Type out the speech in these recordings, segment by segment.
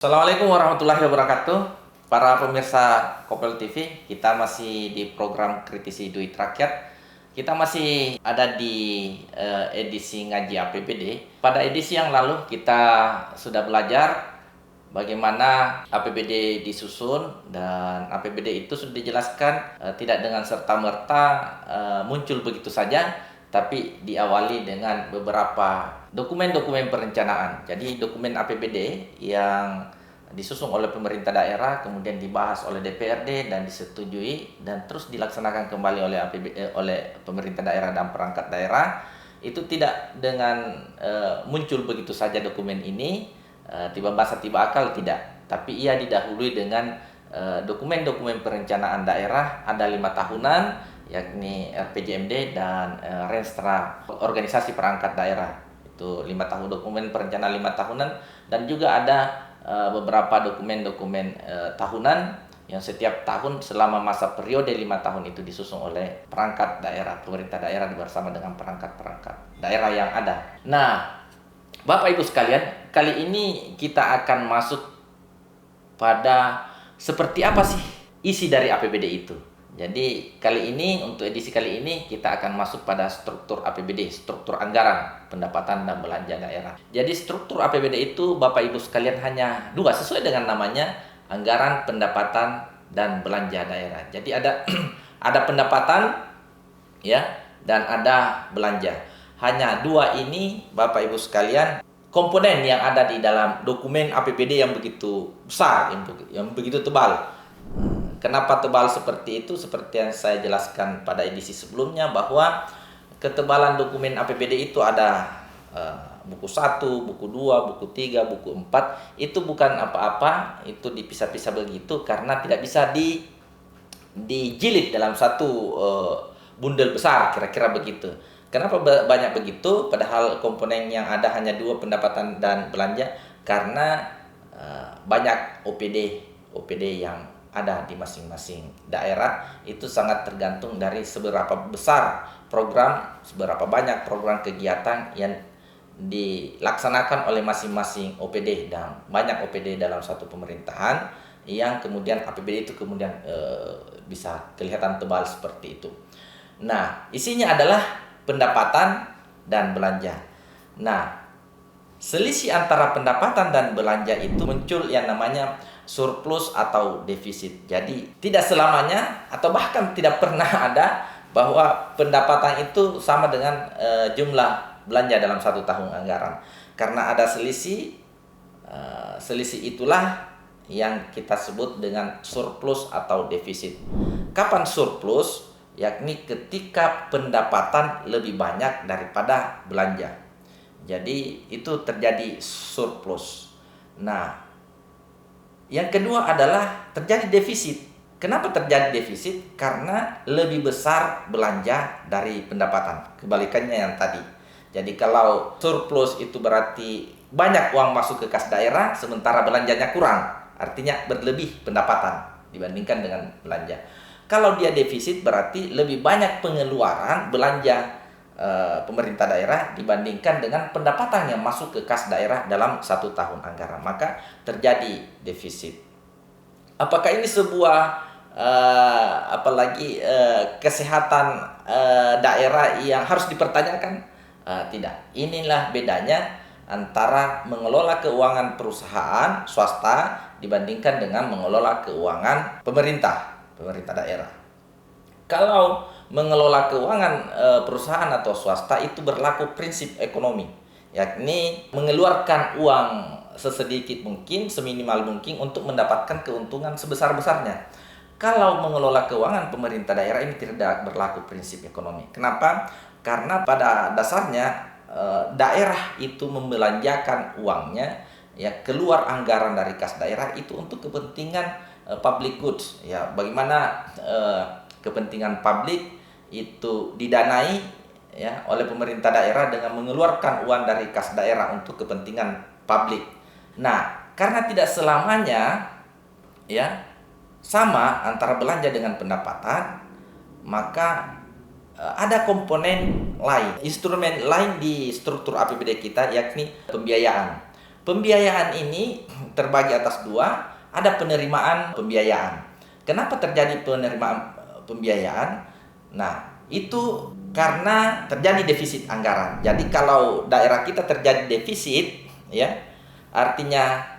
Assalamualaikum warahmatullahi wabarakatuh. Para pemirsa Kopel TV, kita masih di program Kritisi Duit Rakyat. Kita masih ada di edisi ngaji APBD. Pada edisi yang lalu kita sudah belajar bagaimana APBD disusun, dan APBD itu sudah dijelaskan tidak dengan serta-merta muncul begitu saja, tapi diawali dengan beberapa dokumen-dokumen perencanaan. Jadi dokumen APBD yang disusun oleh pemerintah daerah, kemudian dibahas oleh DPRD dan disetujui dan terus dilaksanakan kembali oleh oleh pemerintah daerah dan perangkat daerah. Itu tidak dengan muncul begitu saja dokumen ini, tiba basa tiba akal, tidak. Tapi ia didahului dengan dokumen-dokumen perencanaan daerah, ada 5 tahunan, yakni RPJMD dan Renstra organisasi perangkat daerah. Itu 5 tahun, dokumen perencanaan 5 tahunan, dan juga ada beberapa dokumen-dokumen tahunan yang setiap tahun selama masa periode 5 tahun itu disusun oleh perangkat daerah, pemerintah daerah bersama dengan perangkat-perangkat daerah yang ada. Nah, Bapak Ibu sekalian, kali ini kita akan masuk pada seperti apa sih isi dari APBD itu. Jadi kali ini, untuk edisi kali ini, kita akan masuk pada struktur APBD, struktur anggaran, pendapatan dan belanja daerah. Jadi struktur APBD itu Bapak Ibu sekalian hanya dua, sesuai dengan namanya, anggaran, pendapatan, dan belanja daerah. Jadi ada ada pendapatan ya, dan ada belanja. Hanya dua ini Bapak Ibu sekalian komponen yang ada di dalam dokumen APBD yang begitu besar, yang begitu tebal. Kenapa tebal seperti itu? Seperti yang saya jelaskan pada edisi sebelumnya, bahwa ketebalan dokumen APBD itu ada buku 1, buku 2, buku 3, buku 4. Itu bukan apa-apa, itu dipisah-pisah begitu karena tidak bisa dijilid dalam satu bundel besar, kira-kira begitu. Kenapa banyak begitu? Padahal komponen yang ada hanya dua, pendapatan dan belanja, karena banyak OPD yang ada di masing-masing daerah. Itu sangat tergantung dari seberapa besar program, seberapa banyak program kegiatan yang dilaksanakan oleh masing-masing OPD, dan banyak OPD dalam satu pemerintahan yang kemudian APBD itu kemudian bisa kelihatan tebal seperti itu. Nah, isinya adalah pendapatan dan belanja. Nah, selisih antara pendapatan dan belanja itu muncul yang namanya surplus atau defisit. Jadi tidak selamanya atau bahkan tidak pernah ada bahwa pendapatan itu sama dengan jumlah belanja dalam satu tahun anggaran. Karena ada selisih, selisih itulah yang kita sebut dengan surplus atau defisit. Kapan surplus? Yakni ketika pendapatan lebih banyak daripada belanja. Jadi itu terjadi surplus. Nah, yang kedua adalah terjadi defisit. Kenapa terjadi defisit? Karena lebih besar belanja dari pendapatan. Kebalikannya yang tadi. Jadi kalau surplus itu berarti banyak uang masuk ke kas daerah, sementara belanjanya kurang. Artinya berlebih pendapatan dibandingkan dengan belanja. Kalau dia defisit berarti lebih banyak pengeluaran belanja pemerintah daerah dibandingkan dengan pendapatan yang masuk ke kas daerah dalam satu tahun anggaran, maka terjadi defisit. Apakah ini sebuah kesehatan daerah yang harus dipertanyakan? Tidak. Inilah bedanya antara mengelola keuangan perusahaan swasta dibandingkan dengan mengelola keuangan pemerintah daerah. Kalau mengelola keuangan perusahaan atau swasta itu berlaku prinsip ekonomi, yakni mengeluarkan uang sesedikit mungkin, seminimal mungkin untuk mendapatkan keuntungan sebesar-besarnya. Kalau mengelola keuangan pemerintah daerah ini tidak berlaku prinsip ekonomi. Kenapa? Karena pada dasarnya daerah itu membelanjakan uangnya, ya, keluar anggaran dari kas daerah itu untuk kepentingan public goods. Ya, bagaimana kepentingan publik itu didanai ya oleh pemerintah daerah dengan mengeluarkan uang dari kas daerah untuk kepentingan publik. Nah, karena tidak selamanya ya sama antara belanja dengan pendapatan, maka ada komponen lain, instrumen lain di struktur APBD kita, yakni pembiayaan. pembiayaan ini terbagi atas dua, ada penerimaan pembiayaan. Kenapa terjadi penerimaan pembiayaan? Nah, itu karena terjadi defisit anggaran. Jadi kalau daerah kita terjadi defisit, ya, artinya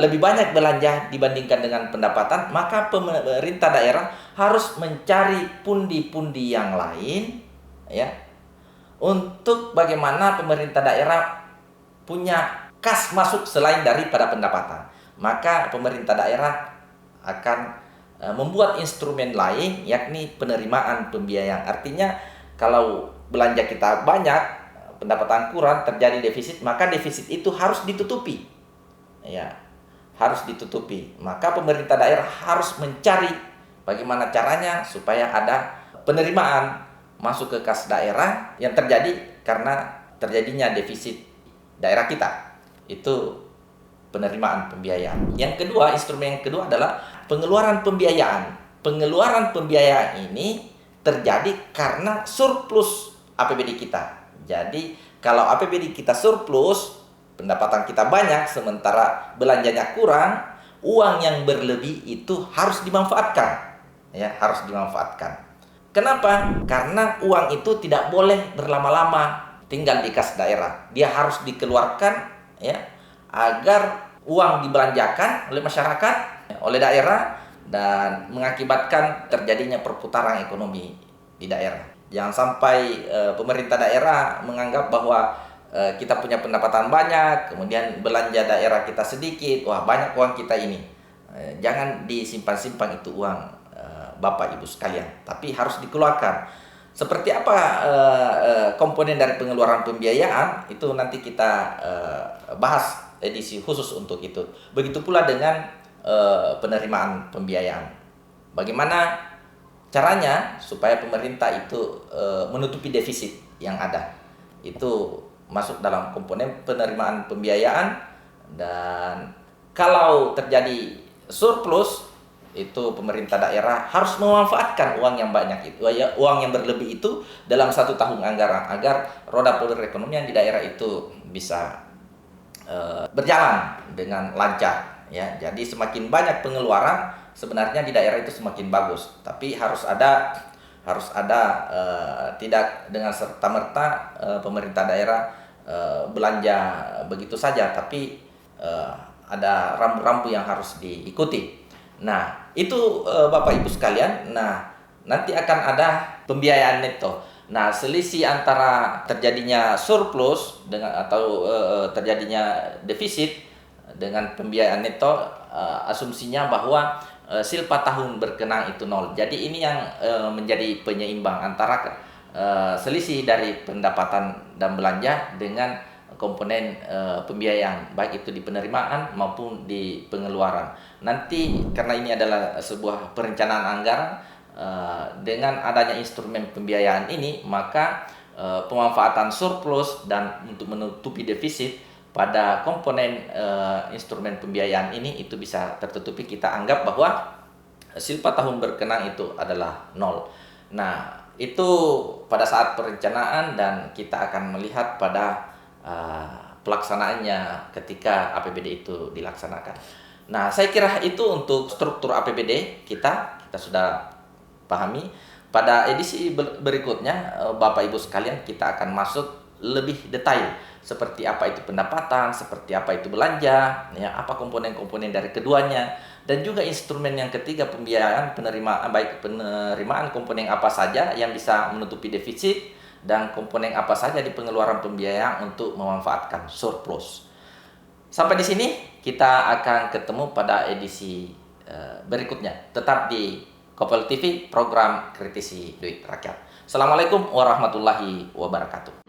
lebih banyak belanja dibandingkan dengan pendapatan, maka pemerintah daerah harus mencari pundi-pundi yang lain, ya, untuk bagaimana pemerintah daerah punya kas masuk selain daripada pendapatan. Maka pemerintah daerah akan membuat instrumen lain, yakni penerimaan pembiayaan. Artinya kalau belanja kita banyak, pendapatan kurang, terjadi defisit, maka defisit itu harus ditutupi. Ya, harus ditutupi. Maka pemerintah daerah harus mencari bagaimana caranya supaya ada penerimaan masuk ke kas daerah yang terjadi karena terjadinya defisit daerah kita. Itu penerimaan pembiayaan. Yang kedua, instrumen yang kedua adalah pengeluaran pembiayaan. Pengeluaran pembiayaan ini terjadi karena surplus APBD kita. Jadi kalau APBD kita surplus, pendapatan kita banyak, sementara belanjanya kurang, uang yang berlebih itu harus dimanfaatkan. Ya, harus dimanfaatkan. Kenapa? Karena uang itu tidak boleh berlama-lama tinggal di kas daerah. Dia harus dikeluarkan, ya, agar uang dibelanjakan oleh masyarakat, oleh daerah, dan mengakibatkan terjadinya perputaran ekonomi di daerah. Jangan sampai pemerintah daerah menganggap bahwa kita punya pendapatan banyak, kemudian belanja daerah kita sedikit, wah banyak uang kita ini. Jangan disimpan-simpan itu uang, Bapak Ibu sekalian, tapi harus dikeluarkan. Seperti apa komponen dari pengeluaran pembiayaan, itu nanti kita bahas edisi khusus untuk itu. Begitu pula dengan penerimaan pembiayaan. Bagaimana caranya supaya pemerintah itu menutupi defisit yang ada. Itu masuk dalam komponen penerimaan pembiayaan. Dan kalau terjadi surplus, itu pemerintah daerah harus memanfaatkan uang yang banyak itu, ya, uang yang berlebih itu dalam 1 tahun anggaran agar roda perekonomian di daerah itu bisa berjalan dengan lancar, ya. Jadi semakin banyak pengeluaran sebenarnya di daerah itu semakin bagus, tapi harus ada tidak dengan serta-merta pemerintah daerah belanja begitu saja, tapi ada rambu-rambu yang harus diikuti. Nah, itu Bapak Ibu sekalian. Nah, nanti akan ada pembiayaan neto. Nah, selisih antara terjadinya surplus dengan atau terjadinya defisit dengan pembiayaan neto, asumsinya bahwa silpa tahun berkenaan itu 0. Jadi ini yang menjadi penyeimbang antara selisih dari pendapatan dan belanja dengan komponen pembiayaan, baik itu di penerimaan maupun di pengeluaran. Nanti karena ini adalah sebuah perencanaan anggaran, dengan adanya instrumen pembiayaan ini, maka pemanfaatan surplus dan untuk menutupi defisit pada komponen instrumen pembiayaan ini itu bisa tertutupi. Kita anggap bahwa silpa tahun berkenaan itu adalah 0. Nah, itu pada saat perencanaan, dan kita akan melihat pada pelaksanaannya ketika APBD itu dilaksanakan. Nah, saya kira itu untuk struktur APBD kita sudah pahami. Pada edisi berikutnya, Bapak Ibu sekalian, kita akan masuk lebih detail seperti apa itu pendapatan, seperti apa itu belanja, ya, apa komponen-komponen dari keduanya, dan juga instrumen yang ketiga, pembiayaan, penerimaan, baik penerimaan komponen apa saja yang bisa menutupi defisit, dan komponen apa saja di pengeluaran pembiayaan untuk memanfaatkan surplus. Sampai di sini kita akan ketemu pada edisi berikutnya. Tetap di Kopel TV, program Kritisi Duit Rakyat. Assalamualaikum warahmatullahi wabarakatuh.